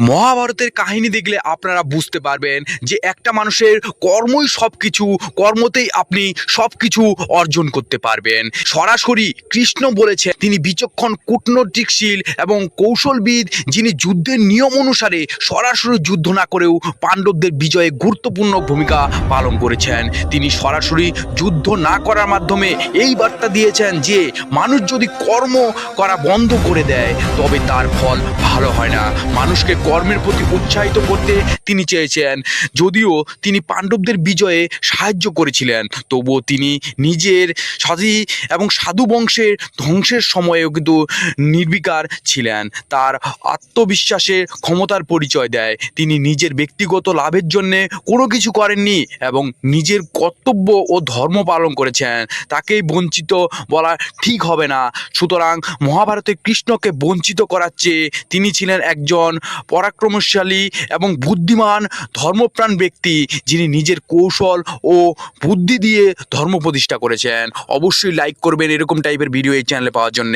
মহাভারতের কাহিনী দেখলে আপনারা বুঝতে পারবেন যে একটা মানুষের কর্মই সবকিছু, কর্মতেই আপনি সবকিছু অর্জন করতে পারবেন। সরাসরি কৃষ্ণ বলেছেন তিনি বিচক্ষণ কূটনৈতিকশীল এবং কৌশলবিদ, যিনি যুদ্ধের নিয়ম অনুসারে সরাসরি যুদ্ধ না করেও পাণ্ডবদের বিজয়ে গুরুত্বপূর্ণ ভূমিকা পালন করেছেন। তিনি সরাসরি যুদ্ধ না করার মাধ্যমে এই বার্তা দিয়েছেন যে মানুষ যদি কর্ম করা বন্ধ করে দেয় তবে তার ফল ভালো হয় না। মানুষকে কর্মের প্রতি উৎসাহিত করতে তিনি চেয়েছেন। যদিও তিনি পাণ্ডবদের বিজয়ে সাহায্য করেছিলেন, তবুও তিনি নিজের সাধী এবং সাধু বংশের ধ্বংসের সময়েও কিন্তু নির্বিকার ছিলেন। তার আত্মবিশ্বাসের ক্ষমতার পরিচয় দেয়। তিনি নিজের ব্যক্তিগত লাভের জন্যে কোনো কিছু করেননি এবং নিজের কর্তব্য ও ধর্ম পালন করেছেন। তাকেই বঞ্চিত বলা ঠিক হবে না। সুতরাং মহাভারতে কৃষ্ণকে বঞ্চিত করার চেয়ে তিনি ছিলেন একজন পরাক্রমশালী এবং বুদ্ধিমান ধর্মপ্রাণ ব্যক্তি, যিনি নিজের কৌশল ও বুদ্ধি দিয়ে ধর্ম প্রতিষ্ঠা করেছেন। অবশ্যই লাইক করবেন এরকম টাইপের ভিডিও এই চ্যানেলে পাওয়ার জন্য।